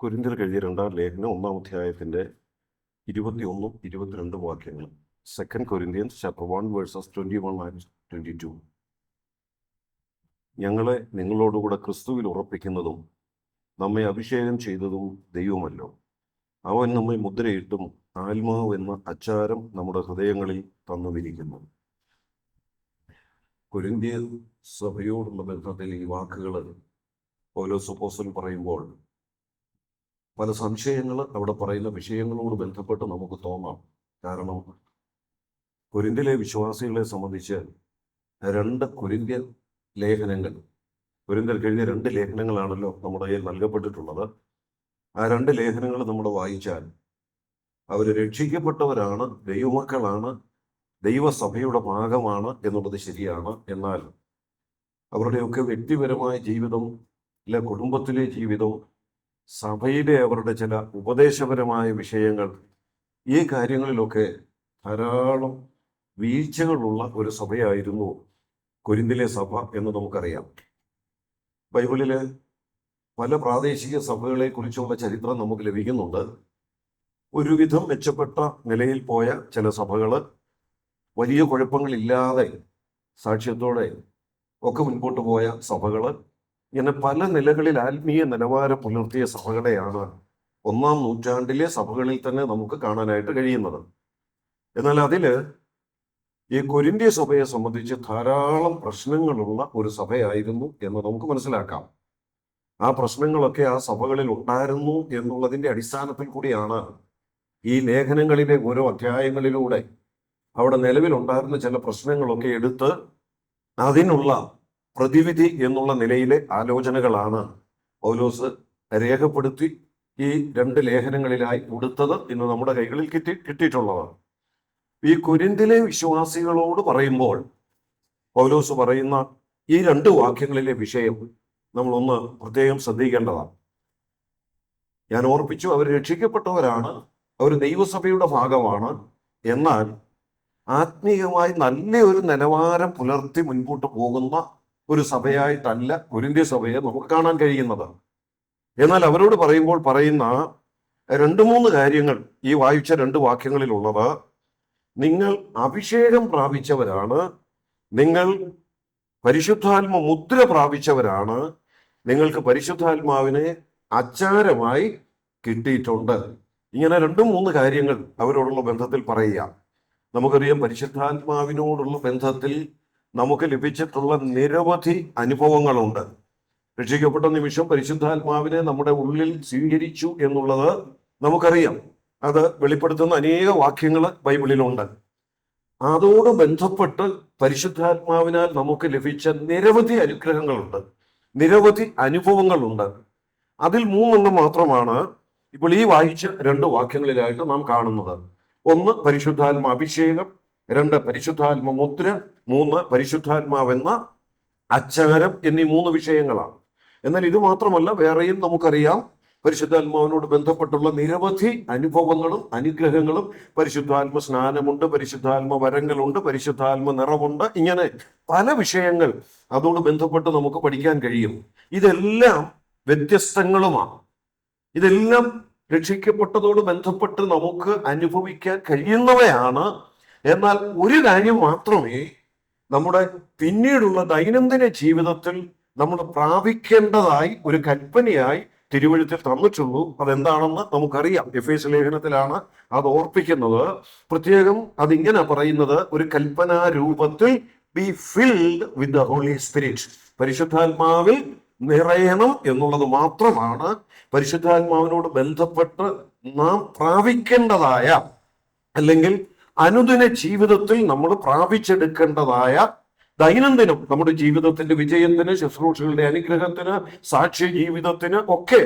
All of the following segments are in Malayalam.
കൊരിന്ത്യർക്ക് എഴുതിയ രണ്ടാം ലേഖനം 1-ാം അധ്യായത്തിന്റെ 21 22 വാക്യങ്ങൾ. 2 Corinthians chapter 1 verses 21 and 22. ഞങ്ങളെ നിങ്ങളോടുകൂടെ ക്രിസ്തുവിൽ ഉറപ്പിക്കുന്നതും നമ്മെ അഭിഷേകം ചെയ്തതും ദൈവമല്ലോ. അവൻ നമ്മെ മുദ്രയിട്ടും ആത്മാവ് എന്ന അച്ചാരം നമ്മുടെ ഹൃദയങ്ങളിൽ തന്നുമിരിക്കുന്നു. കൊരിന്ത്യ സഭയോടുള്ള ബന്ധത്തിൽ ഈ വാക്കുകൾ പൗലോസ് അപ്പോസ്തലൻ പറയുമ്പോൾ പല സംശയങ്ങൾ അവിടെ പറയുന്ന വിഷയങ്ങളോട് ബന്ധപ്പെട്ട് നമുക്ക് തോന്നാം. കാരണം കൊരിന്ത്യയിലെ വിശ്വാസികളെ സംബന്ധിച്ച് 2 കൊരിന്ത്യ ലേഖനങ്ങൾ, കൊരിന്ത്യർക്ക് എഴുതിയ 2 ലേഖനങ്ങളാണല്ലോ നമ്മുടെ കയ്യിൽ നൽകപ്പെട്ടിട്ടുള്ളത്. ആ 2 ലേഖനങ്ങൾ നമ്മൾ വായിച്ചാൽ അവർ രക്ഷിക്കപ്പെട്ടവരാണ്, ദൈവമക്കളാണ്, ദൈവസഭയുടെ ഭാഗമാണ് എന്നുള്ളത് ശരിയാണ്. എന്നാൽ അവരുടെയൊക്കെ വ്യക്തിപരമായ ജീവിതം, അല്ലെ കുടുംബത്തിലെ ജീവിതം, സഭയിലെ അവരുടെ ചില ഉപദേശപരമായ വിഷയങ്ങൾ, ഈ കാര്യങ്ങളിലൊക്കെ ധാരാളം വീഴ്ചകളുള്ള ഒരു സഭയായിരുന്നു കൊരിന്തിലെ സഭ എന്ന് നമുക്കറിയാം. ബൈബിളിലെ പല പ്രാദേശിക സഭകളെ കുറിച്ചുള്ള ചരിത്രം നമുക്ക് ലഭിക്കുന്നുണ്ട്. ഒരുവിധം മെച്ചപ്പെട്ട നിലയിൽ പോയ ചില സഭകൾ വലിയ കുഴപ്പങ്ങളില്ലാതെ സാക്ഷ്യത്തോടെ ഒക്കെ മുൻപോട്ട് പോയ സഭകൾ, ഇങ്ങനെ പല നിലകളിൽ ആത്മീയ നിലവാരം പുലർത്തിയ സഭകളെയാണ് 1-ാം നൂറ്റാണ്ടിലെ സഭകളിൽ തന്നെ നമുക്ക് കാണാനായിട്ട് കഴിയുന്നത്. എന്നാൽ അതില് ഈ കൊരിന്ത്യ സഭയെ സംബന്ധിച്ച് ധാരാളം പ്രശ്നങ്ങളുള്ള ഒരു സഭയായിരുന്നു എന്ന് നമുക്ക് മനസ്സിലാക്കാം. ആ പ്രശ്നങ്ങളൊക്കെ ആ സഭകളിൽ ഉണ്ടായിരുന്നു എന്നുള്ളതിന്റെ അടിസ്ഥാനത്തിൽ കൂടിയാണ് ഈ ലേഖനങ്ങളിലെ ഓരോ അധ്യായങ്ങളിലൂടെ അവിടെ നിലവിലുണ്ടായിരുന്ന ചില പ്രശ്നങ്ങളൊക്കെ എടുത്ത് അതിനുള്ള പ്രതിവിധി എന്നുള്ള നിലയിലെ ആലോചനകളാണ് പൗലോസ് രേഖപ്പെടുത്തി ഈ 2 ലേഖനങ്ങളിലായി കൊടുത്തത് ഇന്ന് നമ്മുടെ കൈകളിൽ കിട്ടിയിട്ടുള്ളത്. ഈ കൊരിന്തിലെ വിശ്വാസികളോട് പറയുമ്പോൾ പൗലോസ് പറയുന്ന ഈ 2 വാക്യങ്ങളിലെ വിഷയം നമ്മളൊന്ന് പ്രത്യേകം ശ്രദ്ധിക്കേണ്ടതാണ്. ഞാൻ ഓർപ്പിച്ചു, അവർ രക്ഷിക്കപ്പെട്ടവരാണ്, അവർ ദൈവസഭയുടെ ഭാഗമാണ്. എന്നാൽ ആത്മീയമായി നല്ലൊരു നിലവാരം പുലർത്തി മുൻപോട്ട് പോകുന്ന ഒരു സഭയായിട്ടല്ല കൊരിന്ത്യ സഭയെ നമുക്ക് കാണാൻ കഴിയുന്നത്. എന്നാൽ അവരോട് പറയുമ്പോൾ പറയുന്ന 2-3 കാര്യങ്ങൾ ഈ വായിച്ച 2 വാക്യങ്ങളിലുള്ളത്: നിങ്ങൾ അഭിഷേകം പ്രാപിച്ചവരാണ്, നിങ്ങൾ പരിശുദ്ധാത്മ മുദ്ര പ്രാപിച്ചവരാണ്, നിങ്ങൾക്ക് പരിശുദ്ധാത്മാവിനെ അച്ചാരമായി കിട്ടിയിട്ടുണ്ട്. ഇങ്ങനെ 2-3 കാര്യങ്ങൾ അവരോടുള്ള ബന്ധത്തിൽ പറയുക. നമുക്കറിയാം, പരിശുദ്ധാത്മാവിനോടുള്ള ബന്ധത്തിൽ നമുക്ക് ലഭിച്ചിട്ടുള്ള നിരവധി അനുഭവങ്ങളുണ്ട്. രക്ഷിക്കപ്പെട്ട നിമിഷം പരിശുദ്ധാത്മാവിനെ നമ്മുടെ ഉള്ളിൽ സ്വീകരിച്ചു എന്നുള്ളത് നമുക്കറിയാം. അത് വെളിപ്പെടുത്തുന്ന അനേക വാക്യങ്ങൾ ബൈബിളിലുണ്ട്. അതോട് ബന്ധപ്പെട്ട് പരിശുദ്ധാത്മാവിനാൽ നമുക്ക് ലഭിച്ച നിരവധി അനുഗ്രഹങ്ങളുണ്ട്, നിരവധി അനുഭവങ്ങളുണ്ട്. അതിൽ 3 മാത്രമാണ് ഇപ്പോൾ ഈ വായിച്ച 2 വാക്യങ്ങളിലായിട്ട് നാം കാണുന്നത്. 1 പരിശുദ്ധാത്മ അഭിഷേകം, 2 പരിശുദ്ധാത്മ മുദ്ര, 3 പരിശുദ്ധാത്മാവെന്ന അച്ചാരം എന്നീ 3 വിഷയങ്ങളാണ്. എന്നാൽ ഇത് മാത്രമല്ല, വേറെയും നമുക്കറിയാം പരിശുദ്ധാത്മാവിനോട് ബന്ധപ്പെട്ടുള്ള നിരവധി അനുഭവങ്ങളും അനുഗ്രഹങ്ങളും. പരിശുദ്ധാത്മ സ്നാനമുണ്ട്, പരിശുദ്ധാത്മ വരങ്ങളുണ്ട്, പരിശുദ്ധാത്മ നിറവുണ്ട്. ഇങ്ങനെ പല വിഷയങ്ങൾ അതോട് ബന്ധപ്പെട്ട് നമുക്ക് പഠിക്കാൻ കഴിയും. ഇതെല്ലാം വ്യത്യസ്തങ്ങളുമാണ്. ഇതെല്ലാം രക്ഷിക്കപ്പെട്ടതോട് ബന്ധപ്പെട്ട് നമുക്ക് അനുഭവിക്കാൻ കഴിയുന്നവയാണ്. എന്നാൽ ഒരു കാര്യം മാത്രമേ നമ്മുടെ പിന്നീടുള്ള ദൈനംദിന ജീവിതത്തിൽ നമ്മൾ പ്രാപിക്കേണ്ടതായി ഒരു കൽപ്പനയായി തിരുവെഴുത്തിൽ തന്നിട്ടുള്ളൂ. അതെന്താണെന്ന് നമുക്കറിയാം. എഫേസ്യ ലേഖനത്തിലാണ് അത് ഓർപ്പിക്കുന്നത്. പ്രത്യേകം അതിങ്ങനെ പറയുന്നത്, ഒരു കൽപ്പനാ രൂപത്തിൽ be filled with the holy spirit. പരിശുദ്ധാത്മാവിൽ നിറയണം എന്നുള്ളത് മാത്രമാണ് പരിശുദ്ധാത്മാവിനോട് ബന്ധപ്പെട്ട് നാം പ്രാപിക്കേണ്ടതായ, അല്ലെങ്കിൽ അനുദിന ജീവിതത്തിൽ നമ്മൾ പ്രാപിച്ചെടുക്കേണ്ടതായ, ദൈനംദിനം നമ്മുടെ ജീവിതത്തിന്റെ വിജയത്തിന്, ശുശ്രൂഷകളുടെ അനുഗ്രഹത്തിന്, സാക്ഷ്യ ജീവിതത്തിന് ഒക്കെ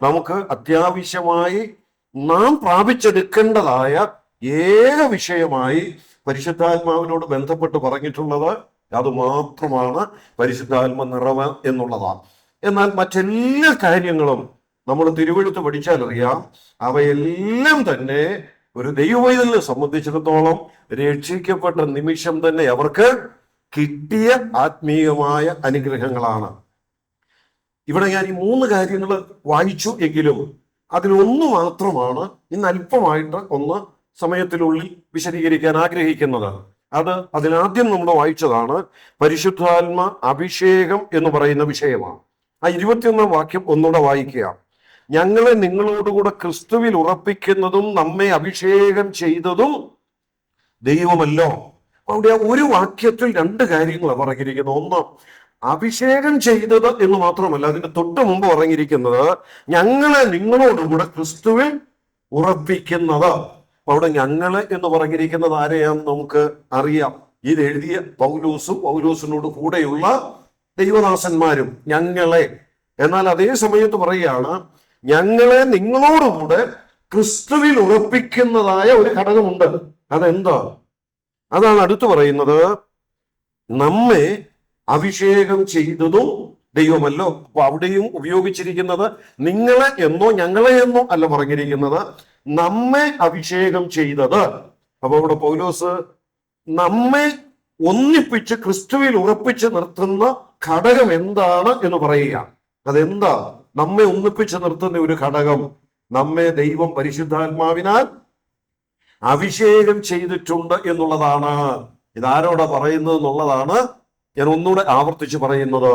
നമുക്ക് അത്യാവശ്യമായി നാം പ്രാപിച്ചെടുക്കേണ്ടതായ ഏക വിഷയമായി പരിശുദ്ധാത്മാവിനോട് ബന്ധപ്പെട്ട് പറഞ്ഞിട്ടുള്ളത് അത് മാത്രമാണ് പരിശുദ്ധാത്മ നിറവ് എന്നുള്ളതാണ്. എന്നാൽ മറ്റെല്ലാ കാര്യങ്ങളും നമ്മൾ തിരുവെഴുത്ത് പഠിച്ചാൽ അറിയാം, അവയെല്ലാം തന്നെ ഒരു ദൈവവൈതലിനെ സംബന്ധിച്ചിടത്തോളം രക്ഷിക്കപ്പെട്ട നിമിഷം തന്നെ അവർക്ക് കിട്ടിയ ആത്മീയമായ അനുഗ്രഹങ്ങളാണ്. ഇവിടെ ഞാൻ ഈ 3 കാര്യങ്ങൾ വായിച്ചു എങ്കിലും അതിലൊന്നു മാത്രമാണ് ഇന്ന് അല്പമായിട്ട് ഒന്ന് സമയത്തിനുള്ളിൽ വിശദീകരിക്കാൻ ആഗ്രഹിക്കുന്നത്. അതിനാദ്യം നമ്മൾ വായിച്ചതാണ് പരിശുദ്ധാത്മ അഭിഷേകം എന്ന് പറയുന്ന വിഷയമാണ്. ആ 21 വാക്യം ഒന്നുകൂടെ വായിക്കുക. ഞങ്ങളെ നിങ്ങളോടുകൂടെ ക്രിസ്തുവിൽ ഉറപ്പിക്കുന്നതും നമ്മെ അഭിഷേകം ചെയ്തതും ദൈവമല്ലോ. അവിടെ ഒരു വാക്യത്തിൽ 2 കാര്യങ്ങളാണ് പറഞ്ഞിരിക്കുന്നത്. ഒന്ന്, അഭിഷേകം ചെയ്തത് എന്ന് മാത്രമല്ല, അതിന്റെ തൊട്ട് മുമ്പ് പറഞ്ഞിരിക്കുന്നത് ഞങ്ങളെ നിങ്ങളോടുകൂടെ ക്രിസ്തുവിൽ ഉറപ്പിക്കുന്നത്. അവിടെ ഞങ്ങളെ എന്ന് പറഞ്ഞിരിക്കുന്നത് ആരെയാന്ന് നമുക്ക് അറിയാം. ഇത് എഴുതിയ പൗലോസിനോട് കൂടെയുള്ള ദൈവദാസന്മാരും ഞങ്ങളെ. എന്നാൽ അതേ സമയത്ത് പറയുകയാണ് ഞങ്ങളെ നിങ്ങളോടുകൂടെ ക്രിസ്തുവിൽ ഉറപ്പിക്കുന്നതായ ഒരു ഘടകമുണ്ട്. അതെന്താ? അതാണ് അടുത്ത് പറയുന്നത്, നമ്മെ അഭിഷേകം ചെയ്തതും ദൈവമല്ലോ. അപ്പൊ അവിടെയും ഉപയോഗിച്ചിരിക്കുന്നത് നിങ്ങളെ എന്നോ ഞങ്ങളെ എന്നോ അല്ല പറഞ്ഞിരിക്കുന്നത്, നമ്മെ അഭിഷേകം ചെയ്തത്. അപ്പൊ അവിടെ പൗലോസ് നമ്മെ ഒന്നിപ്പിച്ച് ക്രിസ്തുവിൽ ഉറപ്പിച്ച് നിർത്തുന്ന ഘടകം എന്താണ് എന്ന് പറയുക. അതെന്താ? നമ്മെ ഒന്നിപ്പിച്ച് നിർത്തുന്ന ഒരു ഘടകം, നമ്മെ ദൈവം പരിശുദ്ധാത്മാവിനാൽ അഭിഷേകം ചെയ്തിട്ടുണ്ട് എന്നുള്ളതാണ്. ഇതാരോടാ പറയുന്നത് എന്നുള്ളതാണ് ഞാൻ ഒന്നുകൂടെ ആവർത്തിച്ച് പറയുന്നത്.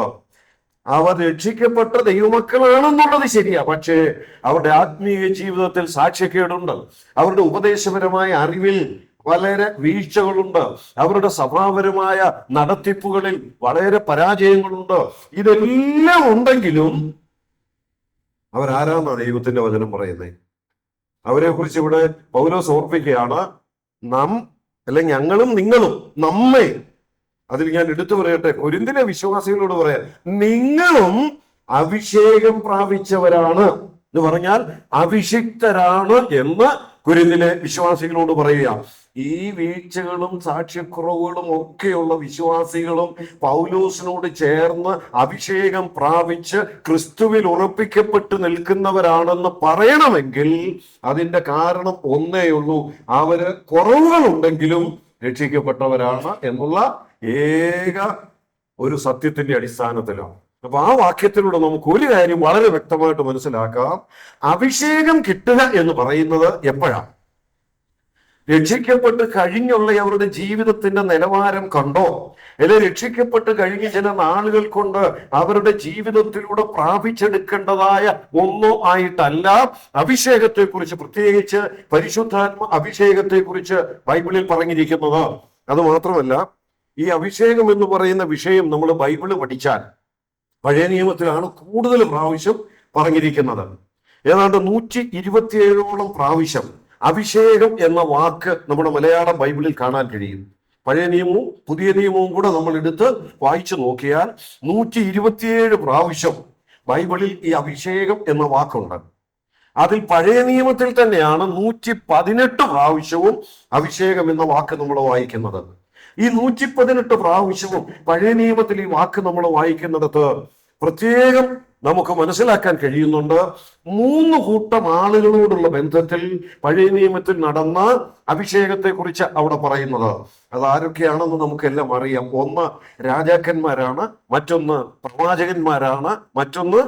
അവർ രക്ഷിക്കപ്പെട്ട ദൈവമക്കളാണെന്നുള്ളത് ശരിയാ, പക്ഷേ അവരുടെ ആത്മീയ ജീവിതത്തിൽ സാക്ഷ്യക്കേടുണ്ട്, അവരുടെ ഉപദേശപരമായ അറിവിൽ വളരെ വീഴ്ചകളുണ്ട്, അവരുടെ സഭാപരമായ നടത്തിപ്പുകളിൽ വളരെ പരാജയങ്ങളുണ്ട്. ഇതെല്ലാം ഉണ്ടെങ്കിലും അവരാരാന്നാണ് ദൈവത്തിന്റെ വചനം പറയുന്നത്? അവരെ കുറിച്ച് ഇവിടെ പൗലോസ് ഓർപ്പിക്കുകയാണ്, അല്ലെങ്കിൽ ഞങ്ങളും നിങ്ങളും, നമ്മെ. അതിൽ ഞാൻ എടുത്തു പറയട്ടെ, കൊരിന്തിലെ വിശ്വാസികളോട് പറയാം, നിങ്ങളും അഭിഷേകം പ്രാപിച്ചവരാണ് എന്ന് പറഞ്ഞാൽ അഭിഷിക്തരാണ് എന്ന് കൊരിന്തിലെ വിശ്വാസികളോട് പറയുക. ഈ വീഴ്ചകളും സാക്ഷ്യക്കുറവുകളും ഒക്കെയുള്ള വിശ്വാസികളും പൗലോസിനോട് ചേർന്ന് അഭിഷേകം പ്രാപിച്ച് ക്രിസ്തുവിൽ ഉറപ്പിക്കപ്പെട്ട് നിൽക്കുന്നവരാണെന്ന് പറയണമെങ്കിൽ അതിന്റെ കാരണം ഒന്നേയുള്ളൂ, അവര് കുറവുകളുണ്ടെങ്കിലും രക്ഷിക്കപ്പെട്ടവരാണ് എന്നുള്ള ഏക ഒരു സത്യത്തിന്റെ അടിസ്ഥാനത്തിലാണ്. അപ്പൊ ആ വാക്യത്തിലൂടെ നമുക്ക് ഒരു കാര്യം വളരെ വ്യക്തമായിട്ട് മനസ്സിലാക്കാം. അഭിഷേകം കിട്ടുക എന്ന് പറയുന്നത് എപ്പോഴാണ്? രക്ഷിക്കപ്പെട്ട് കഴിഞ്ഞുള്ള അവരുടെ ജീവിതത്തിന്റെ നിലവാരം കണ്ടോ, അല്ലെങ്കിൽ രക്ഷിക്കപ്പെട്ട് കഴിഞ്ഞ് ചില നാളുകൾ കൊണ്ട് അവരുടെ ജീവിതത്തിലൂടെ പ്രാപിച്ചെടുക്കേണ്ടതായ ഒന്നോ ആയിട്ടല്ല അഭിഷേകത്തെക്കുറിച്ച്, പ്രത്യേകിച്ച് പരിശുദ്ധാത്മ അഭിഷേകത്തെക്കുറിച്ച് ബൈബിളിൽ പറഞ്ഞിരിക്കുന്നത്. അത് മാത്രമല്ല, ഈ അഭിഷേകം എന്ന് പറയുന്ന വിഷയം നമ്മൾ ബൈബിള് പഠിച്ചാൽ പഴയ നിയമത്തിലാണ് കൂടുതൽ പ്രാവശ്യം പറഞ്ഞിരിക്കുന്നത്. ഏതാണ്ട് 127ഓളം പ്രാവശ്യം അഭിഷേകം എന്ന വാക്ക് നമ്മുടെ മലയാള ബൈബിളിൽ കാണാൻ കഴിയും. പഴയ നിയമവും പുതിയ നിയമവും കൂടെ നമ്മൾ എടുത്ത് വായിച്ചു നോക്കിയാൽ 127 പ്രാവശ്യം ബൈബിളിൽ ഈ അഭിഷേകം എന്ന വാക്കുണ്ട്. അതിൽ പഴയ നിയമത്തിൽ തന്നെയാണ് 118 പ്രാവശ്യവും അഭിഷേകം എന്ന വാക്ക് നമ്മൾ വായിക്കുന്നത്. ഈ 118 പ്രാവശ്യവും പഴയ നിയമത്തിൽ ഈ വാക്ക് നമ്മൾ വായിക്കുന്നിടത്ത് പ്രത്യേകം നമുക്ക് മനസ്സിലാക്കാൻ കഴിയുന്നുണ്ട്. 3 കൂട്ടം ആളുകളോടുള്ള ബന്ധത്തിൽ പഴയ നിയമത്തിൽ നടന്ന അഭിഷേകത്തെ കുറിച്ച് അവിടെ പറയുന്നത്. അതാരൊക്കെയാണെന്ന് നമുക്കെല്ലാം അറിയാം. ഒന്ന് രാജാക്കന്മാരാണ്, മറ്റൊന്ന് പ്രവാചകന്മാരാണ്, മറ്റൊന്ന്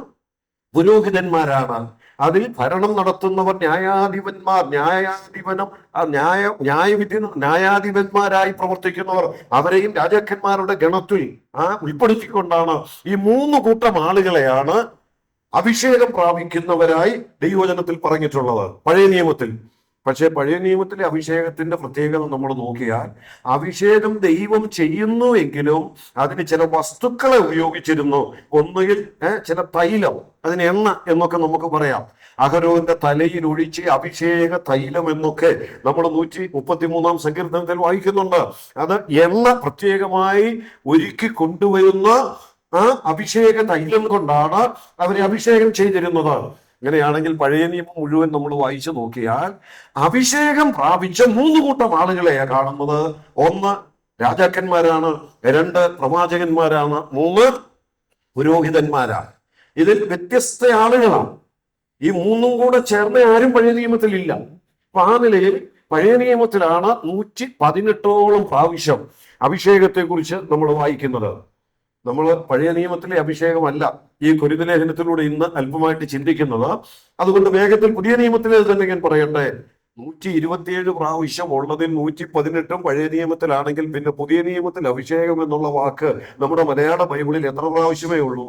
പുരോഹിതന്മാരാണ്. അതിൽ ഭരണം നടത്തുന്നവർ ന്യായാധിപന്മാരായി പ്രവർത്തിക്കുന്നവർ, അവരെയും രാജാക്കന്മാരുടെ ഗണത്തിൽ ഉൾപ്പെടുത്തിക്കൊണ്ടാണ് ഈ 3 കൂട്ടം ആളുകളെയാണ് അഭിഷേകം പ്രാപിക്കുന്നവരായി ദൈവവചനത്തിൽ പറഞ്ഞിട്ടുള്ളത് പഴയ നിയമത്തിൽ. പക്ഷെ പഴയ നിയമത്തിലെ അഭിഷേകത്തിന്റെ പ്രത്യേകത നമ്മൾ നോക്കിയാൽ, അഭിഷേകം ദൈവം ചെയ്യുന്നു എങ്കിലും അതിന് ചില വസ്തുക്കളെ ഉപയോഗിച്ചിരുന്നു. ഒന്നുകിൽ ചില തൈലം, അതിന് എണ്ണ എന്നൊക്കെ നമുക്ക് പറയാം. അഹരോന്റെ തലയിൽ ഒഴിച്ച് അഭിഷേക തൈലം എന്നൊക്കെ നമ്മൾ 133-ാം സങ്കീർത്തനത്തിൽ വായിക്കുന്നുണ്ട്. അത് എണ്ണ പ്രത്യേകമായി ഒരുക്കി കൊണ്ടുവരുന്ന ആ അഭിഷേക തൈലം കൊണ്ടാണ് അവരെ അഭിഷേകം ചെയ്തിരുന്നത്. അങ്ങനെയാണെങ്കിൽ പഴയ നിയമം മുഴുവൻ നമ്മൾ വായിച്ചു നോക്കിയാൽ അഭിഷേകം പ്രാപിച്ച 3 കൂട്ടം ആളുകളെയാണ് കാണുന്നത്. 1 രാജാക്കന്മാരാണ്, 2 പ്രവാചകന്മാരാണ്, 3 പുരോഹിതന്മാരാണ്. ഇതിൽ വ്യത്യസ്ത ആളുകളാണ്. ഈ 3ഉം കൂടെ ചേർന്ന ആരും പഴയ നിയമത്തിലില്ല. അപ്പൊ ആ നിലയിൽ പഴയ നിയമത്തിലാണ് 118ഓളം പ്രാവശ്യം അഭിഷേകത്തെ കുറിച്ച് നമ്മൾ വായിക്കുന്നത്. നമ്മൾ പഴയ നിയമത്തിലെ അഭിഷേകമല്ല ഈ കൊരിന്ത ലേഖനത്തിലൂടെ ഇന്ന് അല്പമായിട്ട് ചിന്തിക്കുന്നത്. അതുകൊണ്ട് വേഗത്തിൽ പുതിയ നിയമത്തിലെ തന്നെ ഞാൻ പറയട്ടെ. 127 പ്രാവശ്യം ഉള്ളതിൽ 118 പഴയ നിയമത്തിലാണെങ്കിൽ പിന്നെ പുതിയ നിയമത്തിൽ അഭിഷേകം എന്നുള്ള വാക്ക് നമ്മുടെ മലയാള ബൈബിളിൽ എത്ര പ്രാവശ്യമേ ഉള്ളൂ?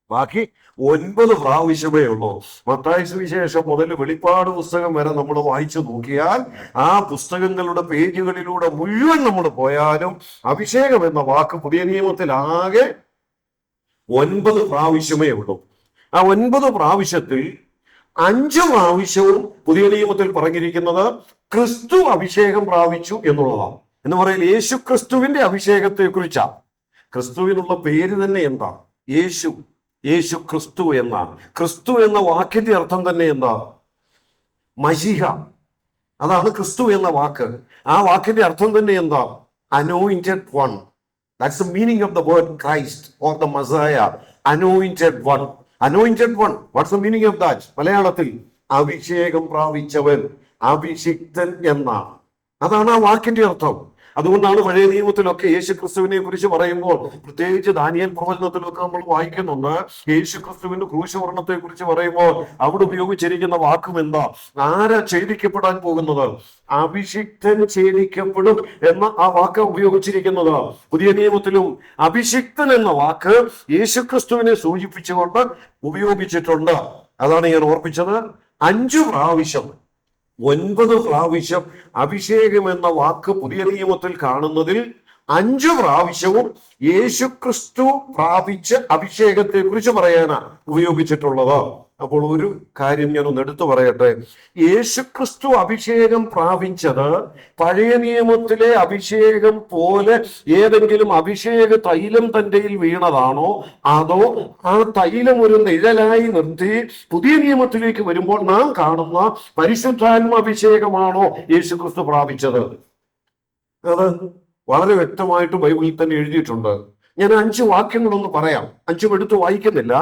ബാക്കി 9 പ്രാവശ്യമേ ഉള്ളൂ. മത്തായി സുവിശേഷം മുതൽ വെളിപ്പാട് പുസ്തകം വരെ നമ്മൾ വായിച്ചു നോക്കിയാൽ ആ പുസ്തകങ്ങളുടെ പേജുകളിലൂടെ മുഴുവൻ നമ്മൾ പോയാലും അഭിഷേകം എന്ന വാക്ക് പുതിയ നിയമത്തിൽ ആകെ 9 പ്രാവശ്യമേ ഉള്ളൂ. ആ 9 പ്രാവശ്യത്തിൽ 5 പ്രാവശ്യവും പുതിയ നിയമത്തിൽ പറഞ്ഞിരിക്കുന്നത് ക്രിസ്തു അഭിഷേകം പ്രാപിച്ചു എന്നുള്ളതാണ്. എന്ന് പറയുന്നത് യേശു ക്രിസ്തുവിന്റെ അഭിഷേകത്തെ കുറിച്ചാണ്. ക്രിസ്തുവിനുള്ള പേര് തന്നെ എന്താ? യേശു. യേശു ക്രിസ്തു എന്നാണ്. ക്രിസ്തു എന്ന വാക്കിന്റെ അർത്ഥം തന്നെ എന്താ? മശീഹ. അതാണ് ക്രിസ്തു എന്ന വാക്ക്. ആ വാക്കിന്റെ അർത്ഥം തന്നെ എന്താ? Anointed one. That's the meaning of the word Christ or the മസായ. Anointed one. Anointed one. What's the meaning of that? മലയാളത്തിൽ അഭിഷേകം പ്രാപിച്ചവൻ, അഭിഷിക്തൻ എന്നാണ്. അതാണ് ആ വാക്കിന്റെ അർത്ഥം. അതുകൊണ്ടാണ് പഴയ നിയമത്തിലൊക്കെ യേശു ക്രിസ്തുവിനെ കുറിച്ച് പറയുമ്പോൾ, പ്രത്യേകിച്ച് ദാനിയേൽ പ്രവചനത്തിലൊക്കെ നമ്മൾ വായിക്കുന്നുണ്ട്, യേശു ക്രിസ്തുവിന്റെ ക്രൂശമരണത്തെ കുറിച്ച് പറയുമ്പോൾ അവിടെ ഉപയോഗിച്ചിരിക്കുന്ന വാക്കും എന്താ? ആരാ ഛേദിക്കപ്പെടാൻ പോകുന്നത്? അഭിഷിക്തൻ ഛേദിക്കപ്പെടും എന്ന ആ വാക്ക് ഉപയോഗിച്ചിരിക്കുന്നത്. പുതിയ നിയമത്തിലും അഭിഷിക്തൻ എന്ന വാക്ക് യേശു ക്രിസ്തുവിനെ സൂചിപ്പിച്ചുകൊണ്ട് ഉപയോഗിച്ചിട്ടുണ്ട്. അതാണ് ഞാൻ ഓർപ്പിച്ചത്. 5 പ്രാവശ്യം 9 പ്രാവശ്യം അഭിഷേകം എന്ന വാക്ക് പുതിയ നിയമത്തിൽ കാണുന്നതിൽ 5 പ്രാവശ്യവും യേശു ക്രിസ്തു പ്രാപിച്ച അഭിഷേകത്തെ കുറിച്ച് പറയാനാണ് ഉപയോഗിച്ചിട്ടുള്ളത്. അപ്പോൾ ഒരു കാര്യം ഞാൻ ഒന്ന് എടുത്തു പറയട്ടെ. യേശു ക്രിസ്തു അഭിഷേകം പ്രാപിച്ചത് പഴയ നിയമത്തിലെ അഭിഷേകം പോലെ ഏതെങ്കിലും അഭിഷേക തൈലം തന്റെ വീണതാണോ, അതോ ആ തൈലം ഒരു നിഴലായി നിർത്തി പുതിയ നിയമത്തിലേക്ക് വരുമ്പോൾ നാം കാണുന്ന പരിശുദ്ധാത്മാഭിഷേകമാണോ യേശു ക്രിസ്തു പ്രാപിച്ചത്? അത് വളരെ വ്യക്തമായിട്ട് ബൈബിളിൽ തന്നെ എഴുതിയിട്ടുണ്ട്. ഞാൻ 5 വാക്യങ്ങളൊന്ന് പറയാം. 5 എടുത്ത് വായിക്കുന്നില്ല.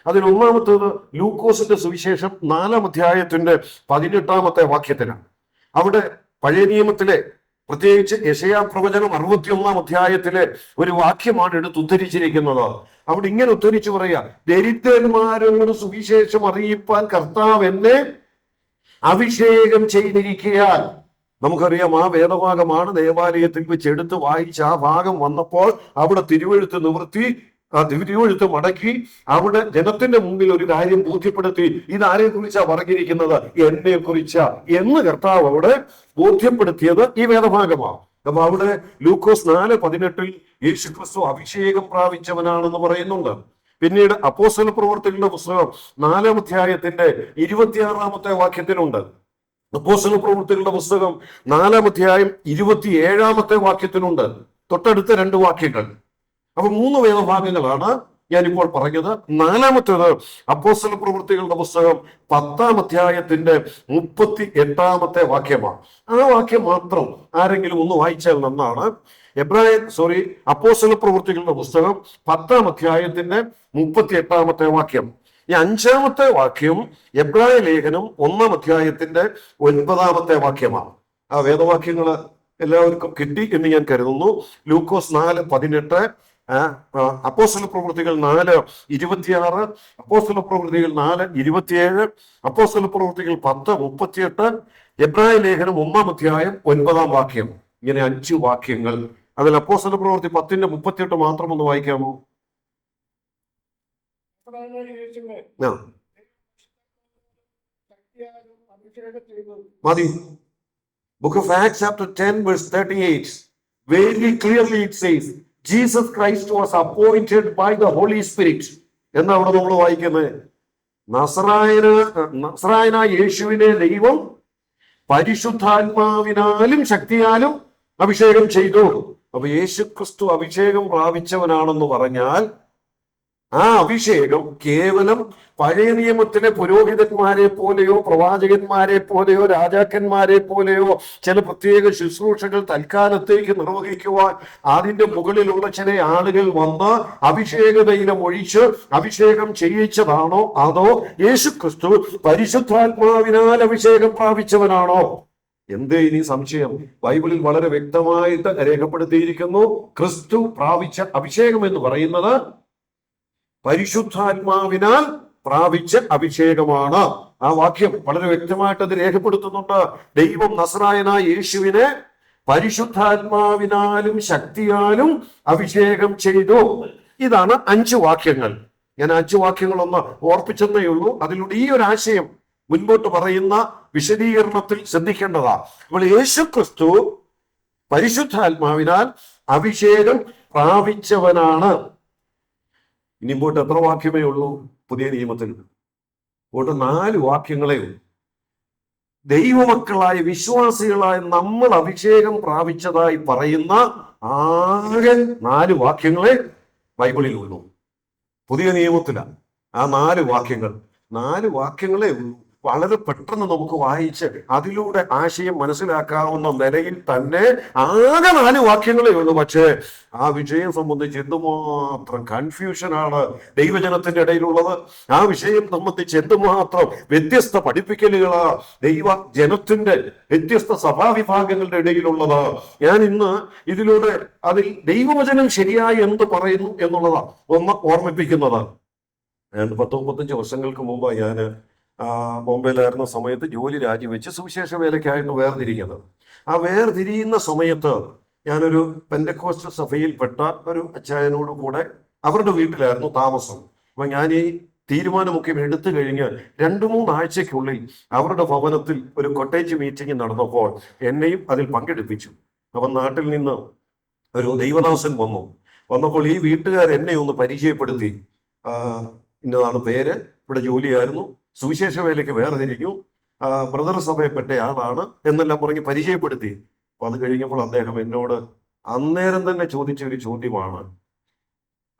അതിൽ ഒന്നാമത്തേത് ലൂക്കോസിന്റെ സുവിശേഷം 4-ാം അധ്യായത്തിന്റെ 18-ാമത്തെ വാക്യത്തിനാണ്. അവിടെ പഴയ നിയമത്തിലെ പ്രത്യേകിച്ച് യെശയ്യാ പ്രവചനം 61-ാം അധ്യായത്തിലെ ഒരു വാക്യമാണ് എടുത്ത് ഉദ്ധരിച്ചിരിക്കുന്നത്. അവിടെ ഇങ്ങനെ ഉദ്ധരിച്ചു പറയാ, ദരിദ്രന്മാരോട് സുവിശേഷം അറിയിപ്പാൻ കർത്താവ് എന്നെ അഭിഷേകം ചെയ്തിരിക്കുകയാൽ. നമുക്കറിയാം ആ വേദഭാഗമാണ് ദേവാലയത്തിൽ വെച്ച് എടുത്ത് വായിച്ച ആ ഭാഗം വന്നപ്പോൾ അവിടെ തിരുവെഴുത്ത് നിവർത്തി, ആ തിരുവെഴുത്ത് മടക്കി അവിടെ ജനത്തിന്റെ മുമ്പിൽ ഒരു കാര്യം ബോധ്യപ്പെടുത്തി. ഇതാരെ കുറിച്ചാ പറഞ്ഞിരിക്കുന്നത്? എന്നെ കുറിച്ചാ എന്ന് കർത്താവ് അവിടെ ബോധ്യപ്പെടുത്തിയത് ഈ വേദഭാഗമാണ്. അപ്പൊ അവിടെ ലൂക്കോസ് 4:18 യേശു ക്രിസ്തു അഭിഷേകം പ്രാപിച്ചവനാണെന്ന് പറയുന്നുണ്ട്. പിന്നീട് അപ്പോസ്തല പ്രവൃത്തികളുടെ പുസ്തകം 4-ാം അധ്യായത്തിന്റെ 26-ാമത്തെ വാക്യത്തിനുണ്ട്. അപ്പോസ്തല പ്രവൃത്തികളുടെ പുസ്തകം 4-ാം അധ്യായം 27-ാമത്തെ വാക്യത്തിനുണ്ട്. തൊട്ടടുത്ത 2 വാക്യങ്ങൾ. അപ്പൊ 3 വേദഭാഗങ്ങളാണ് ഞാനിപ്പോൾ പറഞ്ഞത്. 4-ാമത്തേത് അപ്പോസ്തല പ്രവൃത്തികളുടെ പുസ്തകം 10-ാം അധ്യായത്തിന്റെ 38-ാമത്തെ വാക്യമാണ്. ആ വാക്യം മാത്രം ആരെങ്കിലും ഒന്ന് വായിച്ചാൽ നന്നാണ്. അപ്പോസ്തല പ്രവൃത്തികളുടെ പുസ്തകം 10-ാം അധ്യായത്തിന്റെ 38-ാമത്തെ വാക്യം. ഈ 5-ാമത്തെ വാക്യം എബ്രായ ലേഖനം 1-ാം അധ്യായത്തിന്റെ 9-ാമത്തെ വാക്യമാണ്. ആ വേദവാക്യങ്ങൾ എല്ലാവർക്കും കിട്ടി എന്ന് ഞാൻ കരുതുന്നു. ലൂക്കോസ് 4:18, അപ്പോസ്തല പ്രവൃത്തികൾ 4:26, അപ്പോസ്തല പ്രവൃത്തികൾ 4:27, അപ്പോസ്തല പ്രവൃത്തികൾ 10:38, എബ്രായ ലേഖനം 1-ാം അധ്യായം 9-ാം വാക്യം. ഇങ്ങനെ 5 വാക്യങ്ങൾ. അതിൽ അപ്പോസ്തല പ്രവൃത്തി 10:38 മാത്രം ഒന്ന് വായിക്കാമോ? മതി. Book of Acts chapter 10 verse 38 very clearly it says Jesus Christ was appointed by the Holy Spirit. എന്നാ അവിടെ നമ്മൾ വായിക്കുന്നത്? നസറായനായ യേശുവിനെ ദൈവം പരിശുദ്ധാത്മാവിനാലും ശക്തിയാലും അഭിഷേകം ചെയ്തു. അപ്പൊ യേശു ക്രിസ്തു അഭിഷേകം പ്രാപിച്ചവനാണെന്ന് പറഞ്ഞാൽ ആ അഭിഷേകം കേവലം പഴയ നിയമത്തിലെ പുരോഹിതന്മാരെ പോലെയോ പ്രവാചകന്മാരെ പോലെയോ രാജാക്കന്മാരെ പോലെയോ ചില പ്രത്യേക ശുശ്രൂഷകൾ തൽക്കാലത്തേക്ക് നിർവഹിക്കുവാൻ അതിന്റെ മുകളിലുള്ള ചില ആളുകൾ വന്ന് അഭിഷേക തൈലം ഒഴിച്ച് അഭിഷേകം ചെയ്യിച്ചതാണോ, അതോ യേശു ക്രിസ്തു പരിശുദ്ധാത്മാവിനാൽ അഭിഷേകം പ്രാപിച്ചവനാണോ? എന്തേ ഇനി സംശയം? ബൈബിളിൽ വളരെ വ്യക്തമായിട്ട് രേഖപ്പെടുത്തിയിരിക്കുന്നു. ക്രിസ്തു പ്രാപിച്ച അഭിഷേകം എന്ന് പറയുന്നത് പരിശുദ്ധാത്മാവിനാൽ പ്രാപിച്ച അഭിഷേകമാണ്. ആ വാക്യം വളരെ വ്യക്തമായിട്ട് അത് രേഖപ്പെടുത്തുന്നുണ്ട്. ദൈവം നസറായനായ യേശുവിനെ പരിശുദ്ധാത്മാവിനാലും ശക്തിയാലും അഭിഷേകം ചെയ്തു. ഇതാണ് 5 വാക്യങ്ങൾ. ഞാൻ 5 വാക്യങ്ങളൊന്ന് ഓർപ്പിച്ചെന്നേ ഉള്ളൂ. അതിലൂടെ ഈ ഒരു ആശയം മുൻപോട്ട് പറയുന്ന വിശദീകരണത്തിൽ ശ്രദ്ധിക്കേണ്ടതാ. അപ്പോൾ യേശു ക്രിസ്തു പരിശുദ്ധാത്മാവിനാൽ അഭിഷേകം പ്രാപിച്ചവനാണ്. ഇനി മുമ്പോട്ട് എത്ര വാക്യമേ ഉള്ളൂ പുതിയ നിയമത്തിൽ? മുമ്പോട്ട് 4 വാക്യങ്ങളേ ഉള്ളൂ. ദൈവമക്കളായ വിശ്വാസികളായ നമ്മൾ അഭിഷേകം പ്രാപിച്ചതായി പറയുന്ന ആകെ 4 വാക്യങ്ങളെ ബൈബിളിലുള്ളൂ. പുതിയ നിയമത്തിലാണ് ആ 4 വാക്യങ്ങൾ. 4 വാക്യങ്ങളേ ഉള്ളൂ. വളരെ പെട്ടെന്ന് നമുക്ക് വായിച്ച് അതിലൂടെ ആശയം മനസ്സിലാക്കാവുന്ന നിലയിൽ തന്നെ ആകെ 4 വാക്യങ്ങളേ ഉള്ളൂ. പക്ഷേ ആ വിഷയം സംബന്ധിച്ച് എന്തുമാത്രം കൺഫ്യൂഷനാണ് ദൈവജനത്തിന്റെ ഇടയിലുള്ളത്. ആ വിഷയം സംബന്ധിച്ച് എന്തുമാത്രം വ്യത്യസ്ത പഠിപ്പിക്കലുകളാ ദൈവ ജനത്തിന്റെ വ്യത്യസ്ത സഭാവിഭാഗങ്ങളുടെ ഇടയിലുള്ളത്. ഞാൻ ഇന്ന് ഇതിലൂടെ അതിൽ ദൈവവചനം ശരിയായി എന്ത് പറയുന്നു എന്നുള്ളതാണ് ഒന്ന് ഓർമ്മിപ്പിക്കുന്നത്. 10-35 വർഷങ്ങൾക്ക് മുമ്പ് ഞാൻ ബോംബെയിലായിരുന്ന സമയത്ത് ജോലി രാജിവെച്ച് സുവിശേഷ വേലയ്ക്കായിട്ട് വേർതിരിക്കുന്നത്. ആ വേർതിരിയുന്ന സമയത്ത് ഞാനൊരു പെന്തക്കോസ്റ്റ് സഭയിൽപ്പെട്ട ഒരു അച്ചായനോട് കൂടെ അവരുടെ വീട്ടിലായിരുന്നു താമസം. അപ്പൊ ഞാൻ ഈ തീരുമാനമൊക്കെ എടുത്തു കഴിഞ്ഞ് 2-3 ആഴ്ചയ്ക്കുള്ളിൽ അവരുടെ ഭവനത്തിൽ ഒരു കൊട്ടേജ് മീറ്റിംഗ് നടന്നപ്പോൾ എന്നെയും അതിൽ പങ്കെടുപ്പിച്ചു. അപ്പം നാട്ടിൽ നിന്ന് ഒരു ദൈവദാസൻ വന്നപ്പോൾ ഈ വീട്ടുകാർ എന്നെ ഒന്ന് പരിചയപ്പെടുത്തി. ഇന്നതാണ് പേര്, ഇവിടെ ജോലിയായിരുന്നു, സുവിശേഷ വേലയ്ക്ക് വേർതിരിഞ്ഞു, ബ്രദർ സഭയിൽപ്പെട്ട ആളാണ് എന്നെല്ലാം പറഞ്ഞ് പരിചയപ്പെടുത്തി. അപ്പൊ അത് കഴിഞ്ഞപ്പോൾ അദ്ദേഹം എന്നോട് അന്നേരം തന്നെ ചോദിച്ച ഒരു ചോദ്യമാണ്,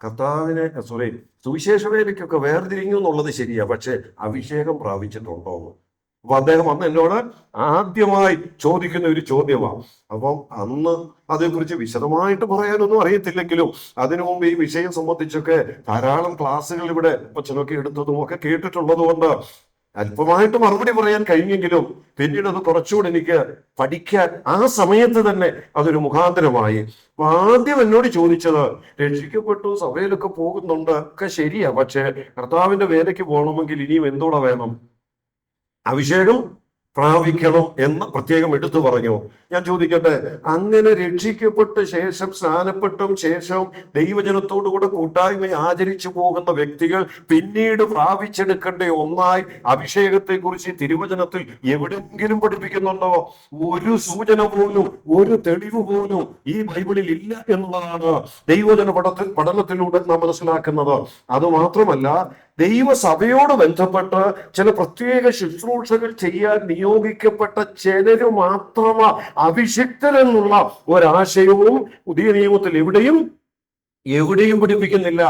കർത്താവിനെ സുവിശേഷ വേലയ്ക്കൊക്കെ വേർതിരിഞ്ഞു എന്നുള്ളത് ശരിയാ, പക്ഷെ അഭിഷേകം പ്രാപിച്ചിട്ടുണ്ടോ? അപ്പൊ അദ്ദേഹം അന്ന് എന്നോട് ആദ്യമായി ചോദിക്കുന്ന ഒരു ചോദ്യമാണ്. അപ്പം അന്ന് അതേക്കുറിച്ച് വിശദമായിട്ട് പറയാനൊന്നും അറിയത്തില്ലെങ്കിലും അതിനു മുമ്പ് ഈ വിഷയം സംബന്ധിച്ചൊക്കെ ധാരാളം ക്ലാസ്സുകൾ ഇവിടെ അച്ഛനൊക്കെ എടുത്തതും ഒക്കെ കേട്ടിട്ടുള്ളത് കൊണ്ട് അല്പമായിട്ട് മറുപടി പറയാൻ കഴിഞ്ഞെങ്കിലും പിന്നീട് അത് കുറച്ചുകൂടി എനിക്ക് പഠിക്കാൻ ആ സമയത്ത് തന്നെ അതൊരു മുഖാന്തരമായി. അപ്പൊ ആദ്യം എന്നോട് ചോദിച്ചത്, രക്ഷിക്കപ്പെട്ടു, സഭയിലൊക്കെ പോകുന്നുണ്ട്, ഒക്കെ ശരിയാ, പക്ഷെ കർത്താവിന്റെ വേലയ്ക്ക് പോകണമെങ്കിൽ ഇനിയും എന്തോടെ വേണം? അഭിഷേകം പ്രാപിക്കണം എന്ന് പ്രത്യേകം എടുത്തു പറഞ്ഞു. ഞാൻ ചോദിക്കട്ടെ, അങ്ങനെ രക്ഷിക്കപ്പെട്ട ശേഷം സ്നാനപ്പെട്ടും ശേഷം ദൈവജനത്തോടു കൂടെ കൂട്ടായ്മ ആചരിച്ചു പോകുന്ന വ്യക്തികൾ പിന്നീട് പ്രാപിച്ചെടുക്കേണ്ട ഒന്നായി അഭിഷേകത്തെ കുറിച്ച് തിരുവചനത്തിൽ എവിടെയെങ്കിലും പഠിപ്പിക്കുന്നുണ്ടോ? ഒരു സൂചന പോലും, ഒരു തെളിവ് പോലും ഈ ബൈബിളിൽ ഇല്ല എന്നുള്ളതാണ് ദൈവജന പഠനത്തിലൂടെ നാം മനസ്സിലാക്കുന്നത്. അതുമാത്രമല്ല, ദൈവസഭയോട് ബന്ധപ്പെട്ട് ചില പ്രത്യേക ശുശ്രൂഷകൾ ചെയ്യാൻ നിയോഗിക്കപ്പെട്ട ചിലര് മാത്രമാ അഭിഷിക്തരെന്നുള്ള ഒരാശയവും പുതിയ നിയമത്തിൽ എവിടെയും പഠിപ്പിക്കുന്നില്ല.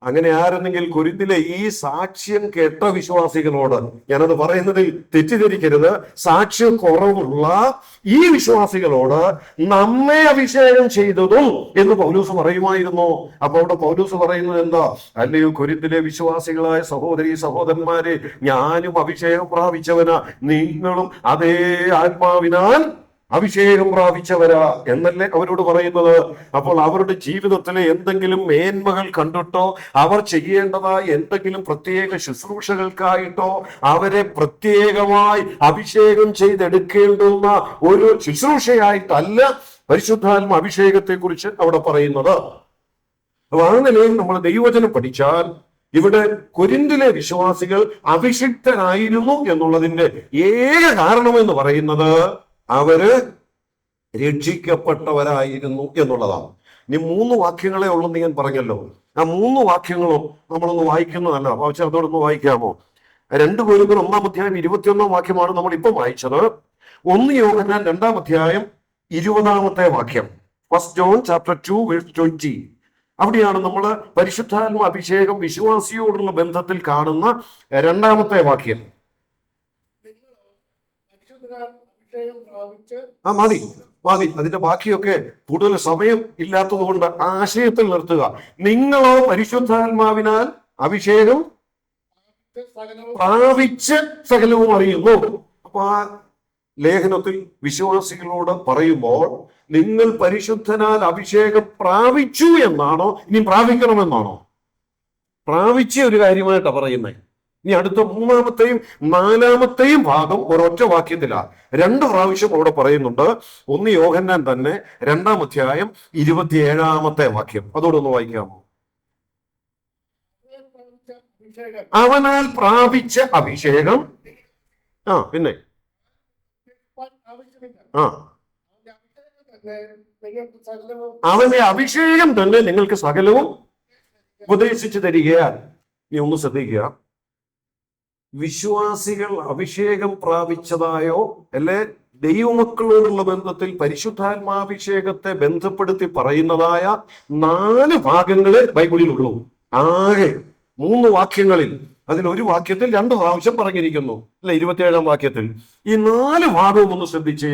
അങ്ങനെ ആരെന്നെങ്കിൽ കൊരിന്തിലെ ഈ സാക്ഷ്യം കേട്ട വിശ്വാസികളോട്, ഞാനത് പറയുന്നതിൽ തെറ്റിദ്ധരിക്കരുത്, സാക്ഷ്യം കുറവുള്ള ഈ വിശ്വാസികളോട് നമ്മെ അഭിഷേകം ചെയ്തതും എന്ന് പൗലൂസ് പറയുമായിരുന്നു. അപ്പൊ അവിടെ പൗലൂസ് പറയുന്നത് എന്താ? അല്ലയോ കൊരിന്തിലെ വിശ്വാസികളായ സഹോദരി സഹോദരന്മാരെ, ഞാനും അഭിഷേകം പ്രാപിച്ചവനാ, നിങ്ങളും അതേ ആത്മാവിനാൽ അഭിഷേകം പ്രാപിച്ചവരാ എന്നല്ലേ അവരോട് പറയുന്നത്. അപ്പോൾ അവരുടെ ജീവിതത്തിലെ എന്തെങ്കിലും മേന്മകൾ കണ്ടിട്ടോ അവർ ചെയ്യേണ്ടതായ എന്തെങ്കിലും പ്രത്യേക ശുശ്രൂഷകൾക്കായിട്ടോ അവരെ പ്രത്യേകമായി അഭിഷേകം ചെയ്തെടുക്കേണ്ടുന്ന ഒരു ശുശ്രൂഷയായിട്ടല്ല പരിശുദ്ധാത്മ അഭിഷേകത്തെ കുറിച്ച് അവിടെ പറയുന്നത്. അപ്പൊ ആ നിലയിൽ നമ്മൾ ദൈവവചനം പഠിച്ചാൽ ഇവിടെ കൊരിന്തിലെ വിശ്വാസികൾ അഭിഷിക്തരായിരുന്നു എന്നുള്ളതിന്റെ ഏക കാരണമെന്ന് പറയുന്നത് അവര് രക്ഷിക്കപ്പെട്ടവരായിരുന്നു എന്നുള്ളതാണ്. ഇനി 3 വാക്യങ്ങളെ ഉള്ളെന്ന് ഞാൻ പറഞ്ഞല്ലോ. ആ 3 വാക്യങ്ങളും നമ്മളൊന്ന് വായിക്കുന്നതല്ല, പക്ഷെ അതോടൊന്ന് വായിക്കാമോ? 2 കൊരിന്ത്യർ 1-ാം വാക്യമാണ് നമ്മൾ ഇപ്പം വായിച്ചത്. 1 യോഹന്നാൻ 2-ാം 20-ാമത്തെ വാക്യം, 1 John chapter 2:20. അവിടെയാണ് നമ്മൾ പരിശുദ്ധാത്മ അഭിഷേകം വിശ്വാസിയോടുള്ള ബന്ധത്തിൽ കാണുന്ന 2-ാമത്തെ വാക്യം. മതി അതിന്റെ ബാക്കിയൊക്കെ കൂടുതൽ സമയം ഇല്ലാത്തത് കൊണ്ട് ആശയത്തിൽ നിർത്തുക. നിങ്ങളോ പരിശുദ്ധാത്മാവിനാൽ അഭിഷേകം പ്രാപിച്ച് സകലവും അറിയുന്നു. അപ്പൊ ലേഖനത്തിൽ വിശ്വാസികളോട് പറയുമ്പോൾ നിങ്ങൾ പരിശുദ്ധനാൽ അഭിഷേകം പ്രാപിച്ചു എന്നാണോ ഇനി പ്രാപിക്കണമെന്നാണോ? പ്രാപിച്ച ഒരു കാര്യമായിട്ടാണ് പറയുന്നത്. ഇനി അടുത്ത മൂന്നാമത്തെയും നാലാമത്തെയും ഭാഗം ഒരൊറ്റ വാക്യത്തിലാണ്. 2 പ്രാവശ്യം അവിടെ പറയുന്നുണ്ട്. 1 യോഹന്നാൻ തന്നെ 2-ാം അധ്യായം 27-ാമത്തെ വാക്യം. അതോടൊന്ന് വായിക്കാമോ? അവനാൽ പ്രാപിച്ച അഭിഷേകം. പിന്നെ അവന്റെ അഭിഷേകം തന്നെ നിങ്ങൾക്ക് സകലവും ഉപദേശിച്ചു തരികയാണ്. നീ ഒന്ന് ശ്രദ്ധിക്കുക. വിശ്വാസികൾ അഭിഷേകം പ്രാപിച്ചതായോ അല്ലെ ദൈവമക്കളോടുള്ള ബന്ധത്തിൽ പരിശുദ്ധാത്മാഭിഷേകത്തെ ബന്ധപ്പെടുത്തി പറയുന്നതായ 4 ഭാഗങ്ങളെ ബൈബിളിലുള്ളൂ. ആകെ 3 വാക്യങ്ങളിൽ, അതിൽ 1 വാക്യത്തിൽ 2 പ്രാവശ്യം പറഞ്ഞിരിക്കുന്നു അല്ലെ, 27-ാം വാക്യത്തിൽ. ഈ 4 ഭാഗവും ഒന്ന് ശ്രദ്ധിച്ച്,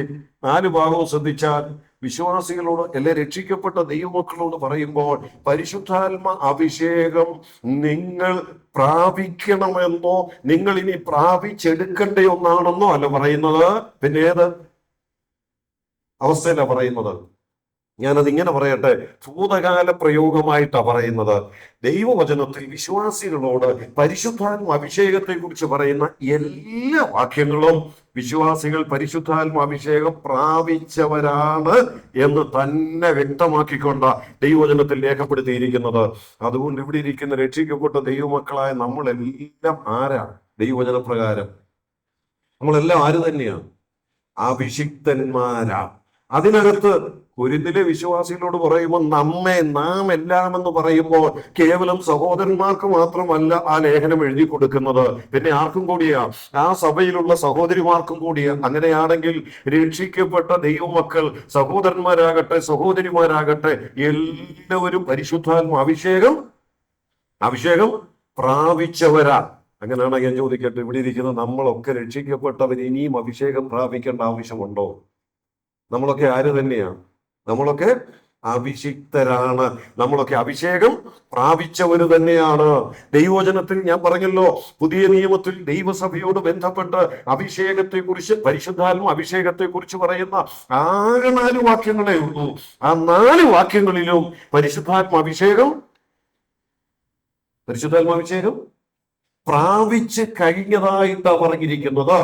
4 ഭാഗവും ശ്രദ്ധിച്ചാൽ വിശ്വാസികളോട് അല്ലെ രക്ഷിക്കപ്പെട്ട ദൈവമക്കളോട് പറയുമ്പോൾ പരിശുദ്ധാത്മ അഭിഷേകം നിങ്ങൾ പ്രാപിക്കണമെന്നോ നിങ്ങൾ ഇനി പ്രാപിച്ചെടുക്കേണ്ട ഒന്നാണെന്നോ അല്ല പറയുന്നത്. പിന്നെ ഏത് അവസ്ഥയിലാണ് പറയുന്നത്? ഞാനത് ഇങ്ങനെ പറയട്ടെ, ഭൂതകാല പ്രയോഗമായിട്ടാണ് പറയുന്നത്. ദൈവവചനത്തിൽ വിശ്വാസികളോട് പരിശുദ്ധാത്മ അഭിഷേകത്തെ കുറിച്ച് പറയുന്ന എല്ലാ വാക്യങ്ങളും വിശ്വാസികൾ പരിശുദ്ധാത്മ അഭിഷേകം പ്രാപിച്ചവരാണ് എന്ന് തന്നെ വ്യക്തമാക്കിക്കൊണ്ട് ദൈവവചനത്തിൽ രേഖപ്പെടുത്തിയിരിക്കുന്നത്. അതുകൊണ്ട് ഇവിടെ ഇരിക്കുന്ന രക്ഷിക്കപ്പെട്ട ദൈവമക്കളായ നമ്മളെല്ലാം ആരാണ്? ദൈവവചന പ്രകാരം നമ്മളെല്ലാം ആര് തന്നെയാണ്? അഭിഷിക്തന്മാരാ. അതിനകത്ത് കൊരിന്തിലെ വിശ്വാസികളോട് പറയുമ്പോൾ നാം എല്ലാം എന്ന് പറയുമ്പോൾ കേവലം സഹോദരന്മാർക്ക് മാത്രമല്ല ആ ലേഖനം എഴുതി കൊടുക്കുന്നത്, പിന്നെ ആർക്കും കൂടിയാ? ആ സഭയിലുള്ള സഹോദരിമാർക്കും കൂടിയാ. അങ്ങനെയാണെങ്കിൽ രക്ഷിക്കപ്പെട്ട ദൈവമക്കൾ സഹോദരന്മാരാകട്ടെ സഹോദരിമാരാകട്ടെ എല്ലാവരും പരിശുദ്ധാത്മ അഭിഷേകം പ്രാപിച്ചവരാ. അങ്ങനെയാണെങ്കിൽ ഞാൻ ചോദിക്കട്ടെ, ഇവിടെ ഇരിക്കുന്ന നമ്മളൊക്കെ രക്ഷിക്കപ്പെട്ടവർ ഇനിയും അഭിഷേകം പ്രാപിക്കേണ്ട ആവശ്യമുണ്ടോ? നമ്മളൊക്കെ ആര് തന്നെയാണ്? നമ്മളൊക്കെ അഭിഷിക്തരാണ്. നമ്മളൊക്കെ അഭിഷേകം പ്രാപിച്ചവര് തന്നെയാണ്. ദൈവവചനത്തിൽ ഞാൻ പറഞ്ഞല്ലോ, പുതിയ നിയമത്തിൽ ദൈവസഭയോട് ബന്ധപ്പെട്ട് അഭിഷേകത്തെ കുറിച്ച്, പരിശുദ്ധാത്മ അഭിഷേകത്തെ കുറിച്ച് പറയുന്ന ആകെ 4 വാക്യങ്ങളേ ഉള്ളൂ. ആ 4 വാക്യങ്ങളിലും പരിശുദ്ധാത്മാഭിഷേകം പ്രാപിച്ച് കഴിഞ്ഞതായിട്ടാണ് പറഞ്ഞിരിക്കുന്നത്.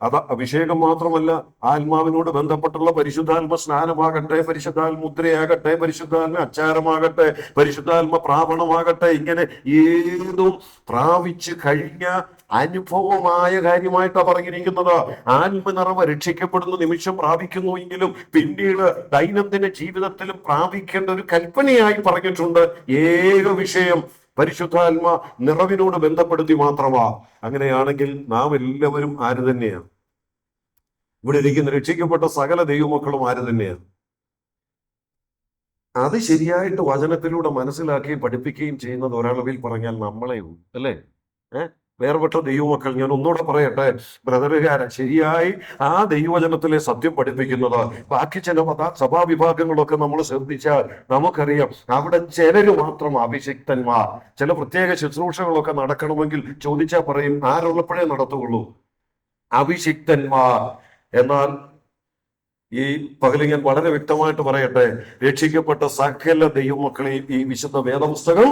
അത് അഭിഷേകം മാത്രമല്ല, ആത്മാവിനോട് ബന്ധപ്പെട്ടുള്ള പരിശുദ്ധാത്മ സ്നാനമാകട്ടെ, പരിശുദ്ധാത്മ മുദ്രയാകട്ടെ, പരിശുദ്ധാത്മ അച്ചാരമാകട്ടെ, പരിശുദ്ധാത്മ പ്രാപണമാകട്ടെ, ഇങ്ങനെ ഏതും പ്രാപിച്ച് കഴിഞ്ഞ അനുഭവമായ കാര്യമായിട്ടാണ് പറഞ്ഞിരിക്കുന്നത്. ആത്മനിറവ് രക്ഷിക്കപ്പെടുന്ന നിമിഷം പ്രാപിക്കുന്നു എങ്കിലും പിന്നീട് ദൈനംദിന ജീവിതത്തിലും പ്രാപിക്കേണ്ട ഒരു കൽപ്പനയായി പറഞ്ഞിട്ടുണ്ട്. ഏക വിഷയം പരിശുദ്ധാത്മ നിറവിനോട് ബന്ധപ്പെടുത്തി മാത്രമാ. അങ്ങനെയാണെങ്കിൽ നാം എല്ലാവരും ആര് തന്നെയാണ്? ഇവിടെ ഇരിക്കുന്ന രക്ഷിക്കപ്പെട്ട സകല ദൈവമക്കളും ആര് തന്നെയാണ്? അത് ശരിയായിട്ട് വചനത്തിലൂടെ മനസ്സിലാക്കി പഠിപ്പിക്കുകയും ചെയ്യുന്നത് ഒരളവിൽ പറഞ്ഞാൽ നമ്മളെയും അല്ലേ വേർപെട്ട ദൈവമക്കൾ. ഞാൻ ഒന്നുകൂടെ പറയട്ടെ ബ്രദറുകാരെ, ശരിയായി ആ ദൈവവചനത്തിലെ സത്യം പഠിപ്പിക്കുന്നത്. ബാക്കി ചില സഭാവിഭാഗങ്ങളൊക്കെ നമ്മൾ ശ്രദ്ധിച്ചാൽ നമുക്കറിയാം, അവിടെ ചിലര് മാത്രം അഭിഷിക്തന്മാർ. ചില പ്രത്യേക ശുശ്രൂഷകളൊക്കെ നടക്കണമെങ്കിൽ ചോദിച്ചാൽ പറയും ആരുള്ളപ്പോഴേ നടത്തുകയുള്ളൂ, അഭിഷിക്തന്മാർ. എന്നാൽ ഈ പകലിൽ ഞാൻ വളരെ വ്യക്തമായിട്ട് പറയട്ടെ, രക്ഷിക്കപ്പെട്ട സകല ദൈവമക്കളെയും ഈ വിശുദ്ധ വേദപുസ്തകം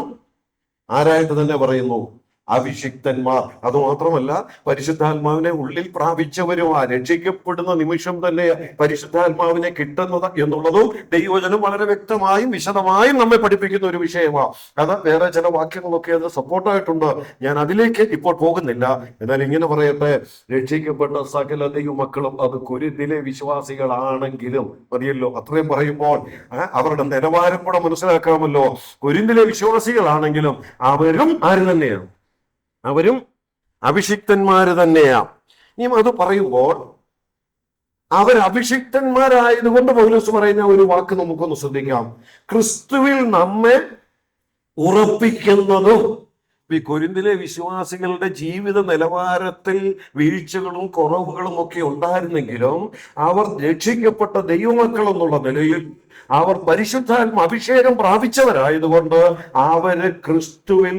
ആരായിട്ട് തന്നെ പറയുന്നു? അഭിഷിക്തന്മാർ. അതുമാത്രമല്ല, പരിശുദ്ധാത്മാവിനെ ഉള്ളിൽ പ്രാപിച്ചവരുമാ. രക്ഷിക്കപ്പെടുന്ന നിമിഷം തന്നെ പരിശുദ്ധാത്മാവിനെ കിട്ടുന്നത് എന്നുള്ളതും ദൈവവചനം വളരെ വ്യക്തമായും വിശദമായും നമ്മെ പഠിപ്പിക്കുന്ന ഒരു വിഷയമാണ്. അത് വേറെ ചില വാക്യങ്ങളൊക്കെ അത് സപ്പോർട്ടായിട്ടുണ്ട്. ഞാൻ അതിലേക്ക് ഇപ്പോൾ പോകുന്നില്ല. എന്നാൽ ഇങ്ങനെ പറയട്ടെ, രക്ഷിക്കപ്പെട്ട സകല ദൈവമക്കളും അത് കൊരിന്തിലെ വിശ്വാസികളാണെങ്കിലും മതിയല്ലോ. അത്രയും പറയുമ്പോൾ അവരുടെ നിലവാരം കൂടെ മനസ്സിലാക്കാമല്ലോ. കൊരിന്തിലെ വിശ്വാസികളാണെങ്കിലും അവരും ആര് തന്നെയാണ്? അവരും അഭിഷിക്തന്മാര് തന്നെയാണ്. ഇനി അത് പറയുമ്പോൾ അവർ അഭിഷിക്തന്മാരായതുകൊണ്ട് പൗലോസ് പറയുന്ന ഒരു വാക്ക് നമുക്കൊന്ന് ശ്രദ്ധിക്കാം. ക്രിസ്തുവിൽ നമ്മെ ഉറപ്പിക്കുന്നതും. ഈ കൊരിന്തിലെ വിശ്വാസികളുടെ ജീവിത നിലവാരത്തിൽ വീഴ്ചകളും കുറവുകളും ഒക്കെ ഉണ്ടായിരുന്നെങ്കിലും അവർ രക്ഷിക്കപ്പെട്ട ദൈവമക്കൾ എന്നുള്ള നിലയിൽ അവർ പരിശുദ്ധാത്മ അഭിഷേകം പ്രാപിച്ചവരായതുകൊണ്ട് അവര് ക്രിസ്തുവിൽ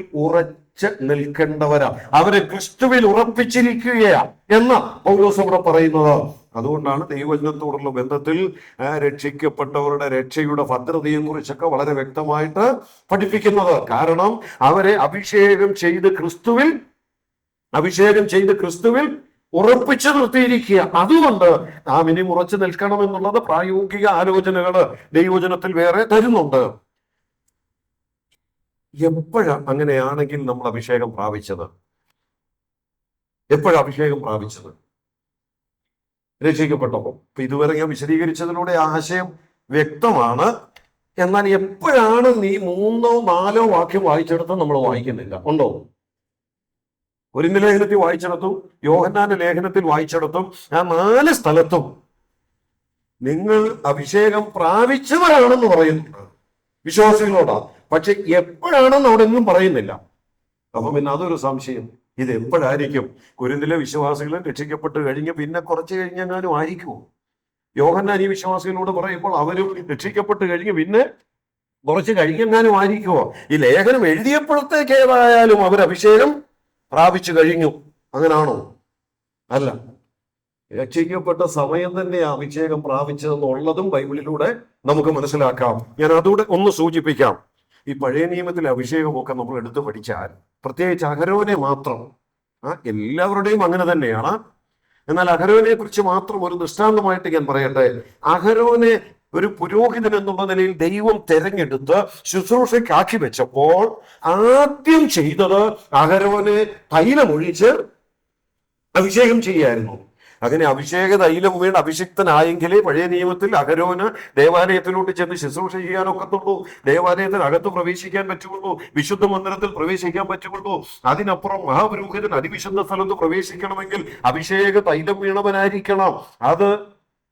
നിൽക്കേണ്ടവരാ. അവരെ ക്രിസ്തുവിൽ ഉറപ്പിച്ചിരിക്കുകയാ എന്ന് പൗലോസ് അവിടെ പറയുന്നത്. അതുകൊണ്ടാണ് ദൈവവചനത്തോടുള്ള ബന്ധത്തിൽ രക്ഷിക്കപ്പെട്ടവരുടെ രക്ഷയുടെ ഭദ്രതയെ കുറിച്ചൊക്കെ വളരെ വ്യക്തമായിട്ട് പഠിപ്പിക്കുന്നത്. കാരണം അവരെ അഭിഷേകം ചെയ്ത് ക്രിസ്തുവിൽ ഉറപ്പിച്ചു നിർത്തിയിരിക്കുക. അതുകൊണ്ട് നാം ഇനി ഉറച്ചു നിൽക്കണം എന്നുള്ളത് പ്രായോഗിക ആലോചനകള് ദൈവവചനത്തിൽ വേറെ തരുന്നുണ്ട്. എപ്പോഴാണ് അങ്ങനെയാണെങ്കിൽ നമ്മൾ അഭിഷേകം പ്രാപിച്ചത്? രക്ഷിക്കപ്പെട്ടപ്പോൾ. ഇപ്പൊ ഇതുവരെ ഞാൻ വിശദീകരിച്ചതിലൂടെ ആശയം വ്യക്തമാണ്. എന്നാൽ എപ്പോഴാണ് നീ 3 or 4 വാക്യം വായിച്ചെടുത്ത് നമ്മൾ വായിക്കുന്നില്ല? ഉണ്ടോ? കൊരിന്ത്യർ ലേഖനത്തിൽ വായിച്ചെടുത്തും യോഹന്നാന്റെ ലേഖനത്തിൽ വായിച്ചെടുത്തും ആ 4 സ്ഥലത്തും നിങ്ങൾ അഭിഷേകം പ്രാപിച്ചവരാണെന്ന് പറയുന്നുണ്ട് വിശ്വാസികളോടാ. പക്ഷെ എപ്പോഴാണെന്ന് അവിടെ ഒന്നും പറയുന്നില്ല. അപ്പം പിന്നെ അതൊരു സംശയം. ഇത് എപ്പോഴായിരിക്കും? കൊരിന്ത്യയിലെ വിശ്വാസികളും രക്ഷിക്കപ്പെട്ട് കഴിഞ്ഞ് പിന്നെ കുറച്ച് കഴിഞ്ഞെങ്ങാനും ആയിരിക്കുമോ? യോഹന്നാൻ ഈ വിശ്വാസികളോട് പറയുമ്പോൾ അവരും രക്ഷിക്കപ്പെട്ട് കഴിഞ്ഞ് പിന്നെ കുറച്ച് കഴിഞ്ഞെങ്ങാനും ആയിരിക്കുമോ? ഈ ലേഖനം എഴുതിയപ്പോഴത്തേക്ക് ഏതായാലും അവർ അഭിഷേകം പ്രാപിച്ചു കഴിഞ്ഞു. അങ്ങനാണോ? അല്ല. രക്ഷിക്കപ്പെട്ട സമയം തന്നെ അഭിഷേകം പ്രാപിച്ചതെന്നുള്ളതും ബൈബിളിലൂടെ നമുക്ക് മനസ്സിലാക്കാം. ഞാൻ അതുകൂടെ ഒന്ന് സൂചിപ്പിക്കാം. ഈ പഴയ നിയമത്തിലെ അഭിഷേകമൊക്കെ നമ്മൾ എടുത്തു പഠിച്ചാൽ, പ്രത്യേകിച്ച് അഹരോനെ മാത്രം, എല്ലാവരുടെയും അങ്ങനെ തന്നെയാണ്. എന്നാൽ അഹരോനെ കുറിച്ച് മാത്രം ഒരു ദൃഷ്ടാന്തമായിട്ട് ഞാൻ പറയട്ടെ. അഹരോനെ ഒരു പുരോഹിതൻ എന്നുള്ള നിലയിൽ ദൈവം തെരഞ്ഞെടുത്ത് ശുശ്രൂഷയ്ക്കാക്കി വെച്ചപ്പോൾ ആദ്യം ചെയ്തത് അഹരോനെ തൈലമൊഴിച്ച് അഭിഷേകം ചെയ്യായിരുന്നു. അങ്ങനെ അഭിഷേക തൈലം വീണ് അഭിഷിക്തനായെങ്കിലേ പഴയ നിയമത്തിൽ അഹരോന് ദേവാലയത്തിലോട്ട് ചെന്ന് ശുശ്രൂഷ ചെയ്യാനൊക്കത്തുള്ളൂ, ദേവാലയത്തിനകത്ത് പ്രവേശിക്കാൻ പറ്റുള്ളൂ, വിശുദ്ധ മന്ദിരത്തിൽ പ്രവേശിക്കാൻ പറ്റുള്ളൂ. അതിനപ്പുറം മഹാപുരോഹിതൻ അതിവിശുദ്ധ സ്ഥലത്ത് പ്രവേശിക്കണമെങ്കിൽ അഭിഷേക തൈലം വീണവനായിരിക്കണം. അത്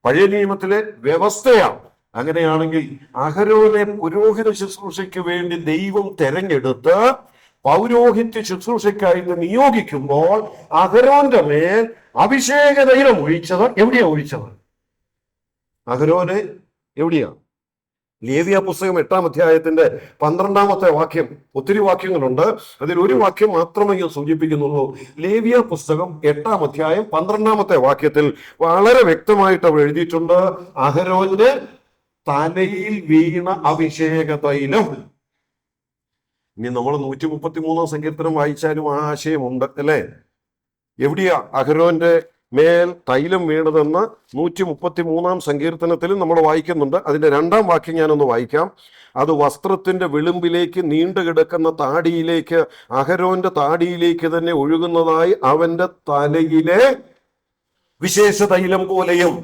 പഴയ നിയമത്തിലെ വ്യവസ്ഥയാണ്. അങ്ങനെയാണെങ്കിൽ അഹരോനെ പുരോഹിത ശുശ്രൂഷയ്ക്ക് വേണ്ടി ദൈവം തെരഞ്ഞെടുത്ത് പൗരോഹിത്യ ശുശ്രൂഷയ്ക്കായിട്ട് നിയോഗിക്കുമ്പോൾ അഹരോന്റെ മേൽ അഭിഷേക തൈലം ഒഴിച്ചത് എവിടെയാ ഒഴിച്ചത്? അഹരോനെ എവിടെയാ? ലേവ്യ പുസ്തകം 8-ാം അധ്യായത്തിന്റെ 12-ാമത്തെ വാക്യം. ഒത്തിരി വാക്യങ്ങളുണ്ട്, അതിൽ ഒരു വാക്യം മാത്രമേ ഞാൻ സൂചിപ്പിക്കുന്നുള്ളൂ. ലേവ്യ പുസ്തകം 8-ാം അധ്യായം 12-ാമത്തെ വാക്യത്തിൽ വളരെ വ്യക്തമായിട്ട് അവർ എഴുതിയിട്ടുണ്ട്, അഹരോന്റെ തലയിൽ വീണ അഭിഷേക തൈലം. ഇനി നമ്മൾ 133-ാം സങ്കീർത്തനം വായിച്ചാലും ആ ആശയമുണ്ട് അല്ലേ? എവിടെയാ അഹരോന്റെ മേൽ തൈലം വീണതെന്ന് 133-ാം സങ്കീർത്തനത്തിലും നമ്മൾ വായിക്കുന്നുണ്ട്. അതിന്റെ 2-ാം വാക്യം ഞാനൊന്ന് വായിക്കാം. അത് വസ്ത്രത്തിന്റെ വിളിമ്പിലേക്ക് നീണ്ടു കിടക്കുന്ന താടിയിലേക്ക്, അഹരോന്റെ താടിയിലേക്ക് തന്നെ ഒഴുകുന്നതായി അവന്റെ തലയിലെ വിശേഷ തൈലം പോലെയും.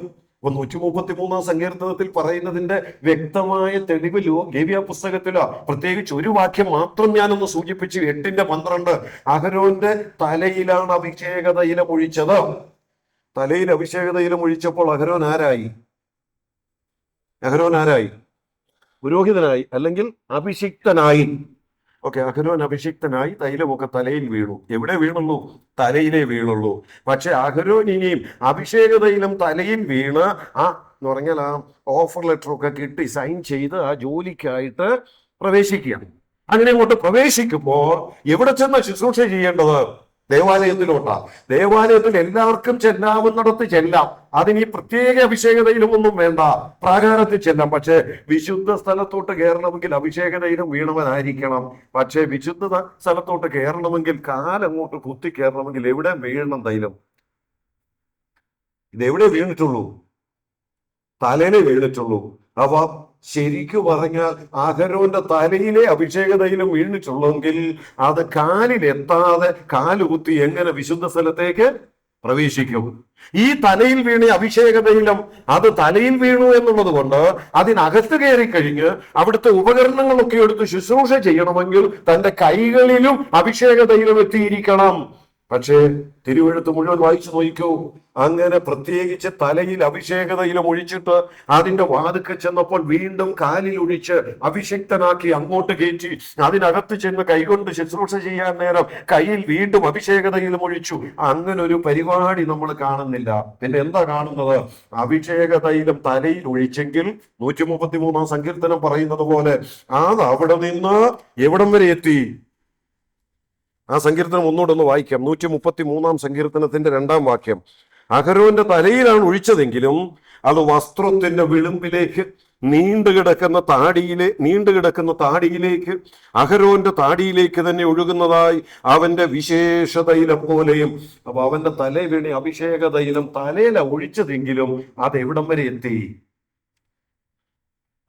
133-ാം സങ്കീർത്തനത്തിൽ പറയുന്നതിന്റെ വ്യക്തമായ തെളിവ് ലേവ്യ പുസ്തകത്തിലോ. പ്രത്യേകിച്ച് ഒരു വാക്യം മാത്രം ഞാനൊന്ന് സൂചിപ്പിച്ചു, 8-12. അഹരോന്റെ തലയിലാണ് അഭിഷേക തൈലം ഒഴിച്ചത്. തലയിൽ അഭിഷേക തൈലം ഒഴിച്ചപ്പോൾ അഹരോൻ ആരായി? പുരോഹിതനായി, അല്ലെങ്കിൽ അഭിഷിക്തനായി. ഓക്കെ, അഹരോൻ അഭിഷിക്തനായി, തൈലമൊക്കെ തലയിൽ വീണു. എവിടെ വീണുള്ളൂ? തലയിലേ വീണുള്ളൂ. പക്ഷെ അഹരോൻ ഇനിയും അഭിഷേക തൈലം തലയിൽ വീണ് എന്ന് പറഞ്ഞാൽ ആ ഓഫർ ലെറ്റർ ഒക്കെ കിട്ടി സൈൻ ചെയ്ത് ആ ജോലിക്കായിട്ട് പ്രവേശിക്കുക. അങ്ങനെ അങ്ങോട്ട് പ്രവേശിക്കുമ്പോൾ എവിടെ ചെന്ന് ശുശ്രൂഷ ചെയ്യേണ്ടത്? ദേവാലയത്തിലോട്ടാ. ദേവാലയത്തിൽ എല്ലാവർക്കും ചെല്ലാവുന്നിടത്ത് ചെല്ലാം. അതിന് ഈ പ്രത്യേക അഭിഷേക തൈലമൊന്നും വേണ്ട, പ്രാകാരത്തിൽ ചെല്ലാം. പക്ഷെ വിശുദ്ധ സ്ഥലത്തോട്ട് കയറണമെങ്കിൽ അഭിഷേക തൈലം വീണവനായിരിക്കണം. പക്ഷെ വിശുദ്ധ സ്ഥലത്തോട്ട് കയറണമെങ്കിൽ കാലങ്ങോട്ട് കുത്തി കയറണമെങ്കിൽ എവിടെ വീഴണം തൈലം? ഇതെവിടെ വീണിട്ടുള്ളൂ? തലയിലെ വീണിട്ടുള്ളൂ. അപ്പൊ ശരിക്കു പറഞ്ഞാൽ അഹരോന്റെ തലയിലെ അഭിഷേക തൈലം വീണിട്ടുള്ളെങ്കിൽ അത് കാലിലെത്താതെ കാലുകുത്തി എങ്ങനെ വിശുദ്ധ സ്ഥലത്തേക്ക് പ്രവേശിക്കും? ഈ തലയിൽ വീണ അഭിഷേക തൈലം അത് തലയിൽ വീണു എന്നുള്ളത് കൊണ്ട് അതിനകത്ത് കയറി കഴിഞ്ഞ് അവിടുത്തെ ഉപകരണങ്ങളൊക്കെ എടുത്ത് ശുശ്രൂഷ ചെയ്യണമെങ്കിൽ തന്റെ കൈകളിലും അഭിഷേക തൈലം എത്തിയിരിക്കണം. പക്ഷേ തിരുവെഴുത്ത് മുഴുവൻ വായിച്ചു നോക്കൂ. അങ്ങനെ പ്രത്യേകിച്ച് തലയിൽ അഭിഷേക തൈലം ഒഴിച്ചിട്ട് അതിന്റെ വാതുക്കെ ചെന്നപ്പോൾ വീണ്ടും കാലിൽ ഒഴിച്ച് അഭിഷിക്തനാക്കി അങ്ങോട്ട് കയറ്റി അതിനകത്ത് ചെന്ന് കൈകൊണ്ട് ശുശ്രൂഷ ചെയ്യാൻ നേരം കയ്യിൽ വീണ്ടും അഭിഷേക തൈലം ഒഴിച്ചു. അങ്ങനെ ഒരു പരിപാടി നമ്മൾ കാണുന്നില്ല. പിന്നെ എന്താ കാണുന്നത്? അഭിഷേക തൈലം തലയിൽ ഒഴിച്ചെങ്കിൽ 133-ാം സങ്കീർത്തനം പറയുന്നത് പോലെ അത് അവിടെ നിന്ന് എവിടം വരെ എത്തി? ആ സങ്കീർത്തനം ഒന്നുകൂടെ ഒന്ന് വായിക്കാം. 133-ാം സങ്കീർത്തനത്തിന്റെ 2-ാം വാക്യം. അഹരോന്റെ തലയിലാണ് ഒഴിച്ചതെങ്കിലും അത് വസ്ത്രത്തിന്റെ വിളിമ്പിലേക്ക് നീണ്ടുകിടക്കുന്ന താടിയിലേക്ക് അഹരോന്റെ താടിയിലേക്ക് തന്നെ ഒഴുകുന്നതായി അവന്റെ വിശേഷ തൈലം പോലെയും. അപ്പൊ അവന്റെ തലയിൽ വീണ അഭിഷേക തൈലം തലയില ഒഴിച്ചതെങ്കിലും അത് എവിടം വരെ എത്തി?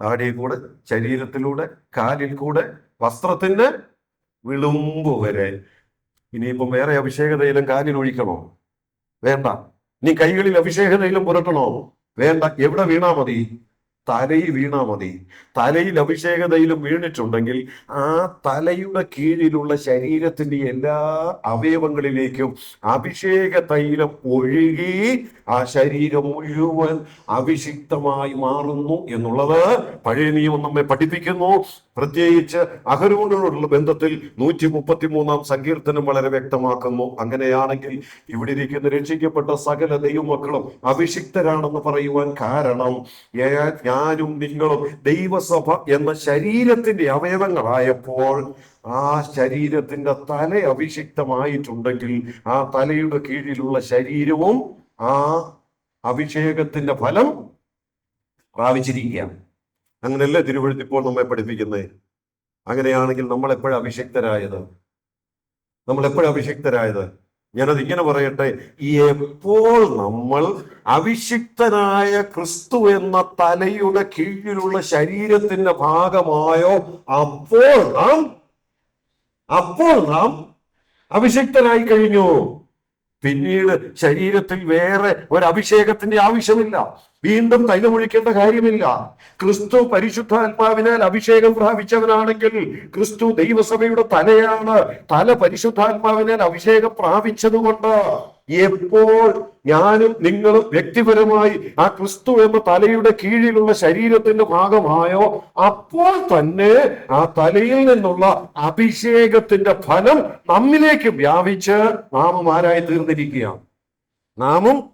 താടിയിൽ കൂടെ, ശരീരത്തിലൂടെ, കാലിൽ കൂടെ, വസ്ത്രത്തിന്റെ വിളുമ്പ് വരെ. ഇനിയിപ്പം വേറെ അഭിഷേക തൈലം കാലിൽ ഒഴിക്കണോ? വേണ്ട. നീ കൈകളിൽ അഭിഷേക തൈലം പുരട്ടണോ? വേണ്ട. എവിടെ വീണാ മതി? തലയിൽ വീണാ മതി. തലയിൽ അഭിഷേക തൈലം വീണിട്ടുണ്ടെങ്കിൽ ആ തലയുടെ കീഴിലുള്ള ശരീരത്തിന്റെ എല്ലാ അവയവങ്ങളിലേക്കും അഭിഷേക തൈലം ഒഴുകി ആ ശരീരം മുഴുവൻ അഭിഷിക്തമായി മാറുന്നു എന്നുള്ളത് പഴയ നിയമം നമ്മെ പഠിപ്പിക്കുന്നു. പ്രത്യേകിച്ച് അഹരോനോടുള്ള ബന്ധത്തിൽ 133 സങ്കീർത്തനം വളരെ വ്യക്തമാക്കുന്നു. അങ്ങനെയാണെങ്കിൽ ഇവിടെ ഇരിക്കുന്ന രക്ഷിക്കപ്പെട്ട സകല ദൈവമക്കളും അഭിഷിക്തരാണെന്ന് പറയുവാൻ കാരണം ഞാനും നിങ്ങളും ദൈവസഭ എന്ന ശരീരത്തിന്റെ അവയവങ്ങളായപ്പോൾ ആ ശരീരത്തിന്റെ തല അഭിഷിക്തമായിട്ടുണ്ടെങ്കിൽ ആ തലയുടെ കീഴിലുള്ള ശരീരവും ആ അഭിഷേകത്തിന്റെ ഫലം പ്രാപിച്ചിരിക്കുകയാണ്. അങ്ങനെയല്ലേ തിരുവഴുത്ത് ഇപ്പോൾ നമ്മെ പഠിപ്പിക്കുന്നത്? അങ്ങനെയാണെങ്കിൽ നമ്മൾ എപ്പോഴാണ് അഭിഷിക്തരായത്? ഞാനത് ഇങ്ങനെ പറയട്ടെ, എപ്പോൾ നമ്മൾ അഭിഷിക്തനായ ക്രിസ്തു എന്ന തലയുടെ കീഴിലുള്ള ശരീരത്തിന്റെ ഭാഗമായോ അപ്പോൾ നാം അഭിഷിക്തനായി കഴിഞ്ഞു. പിന്നീട് ശരീരത്തിൽ വേറെ ഒരു അഭിഷേകത്തിന്റെ ആവശ്യമില്ല. വീണ്ടും തൈലമൊഴിക്കേണ്ട കാര്യമില്ല. ക്രിസ്തു പരിശുദ്ധാത്മാവിനാൽ അഭിഷേകം പ്രാപിച്ചവനാണെങ്കിൽ ക്രിസ്തു ദൈവസഭയുടെ തലയാണ്. തല പരിശുദ്ധാത്മാവിനാൽ അഭിഷേകം പ്രാപിച്ചതുകൊണ്ട് എപ്പോൾ ഞാനും നിങ്ങളും വ്യക്തിപരമായി ആ ക്രിസ്തു എന്ന തലയുടെ കീഴിലുള്ള ശരീരത്തിന്റെ ഭാഗമായോ അപ്പോൾ തന്നെ ആ തലയിൽ നിന്നുള്ള അഭിഷേകത്തിന്റെ ഫലം നമ്മിലേക്ക് വ്യാപിച്ച് നാമും ആരായി തീർന്നിരിക്കുകയാണ്. നാമും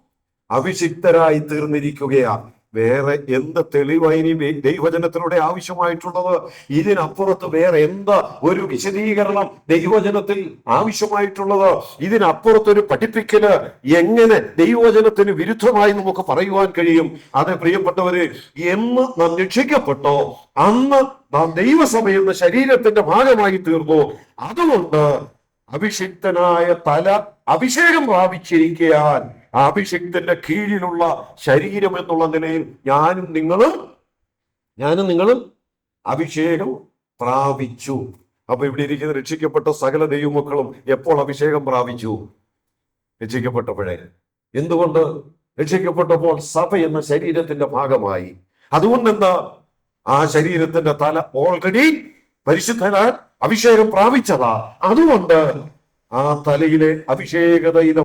അഭിഷിക്തരായി തീർന്നിരിക്കുകയാണ്. വേറെ എന്ത് തെളിവായി ദൈവജനത്തിലൂടെ ആവശ്യമായിട്ടുള്ളത്? ഇതിനപ്പുറത്ത് വേറെ എന്താ ഒരു വിശദീകരണം ദൈവജനത്തിൽ ആവശ്യമായിട്ടുള്ളത്? ഇതിനപ്പുറത്തൊരു പഠിപ്പിക്കല് എങ്ങനെ ദൈവജനത്തിന് വിരുദ്ധമായി നമുക്ക് പറയുവാൻ കഴിയും? അത് പ്രിയപ്പെട്ടവര്, എന്ന് നാം രക്ഷിക്കപ്പെട്ടോ അന്ന് നാം ദൈവസഭ എന്ന ശരീരത്തിന്റെ ഭാഗമായി തീർന്നു. അതുകൊണ്ട് അഭിഷിക്തനായ തല അഭിഷേകം പ്രാപിച്ചിരിക്കാൻ ആ അഭിഷേകത്തിന്റെ കീഴിലുള്ള ശരീരം എന്നുള്ള നിലയിൽ ഞാനും നിങ്ങളും അഭിഷേകം പ്രാപിച്ചു. അപ്പൊ ഇവിടെ ഇരിക്കുന്ന രക്ഷിക്കപ്പെട്ട സകല ദൈവമക്കളും എപ്പോൾ അഭിഷേകം പ്രാപിച്ചു? രക്ഷിക്കപ്പെട്ടപ്പോഴേ. എന്തുകൊണ്ട്? രക്ഷിക്കപ്പെട്ടപ്പോൾ സഭ എന്ന ശരീരത്തിന്റെ ഭാഗമായി. അതുകൊണ്ട് എന്താ? ആ ശരീരത്തിന്റെ തല ഓൾറെഡി പരിശുദ്ധനാൽ അഭിഷേകം പ്രാപിച്ചതാ. അതുകൊണ്ട് ആ തലയിലെ അഭിഷേകതയിലെ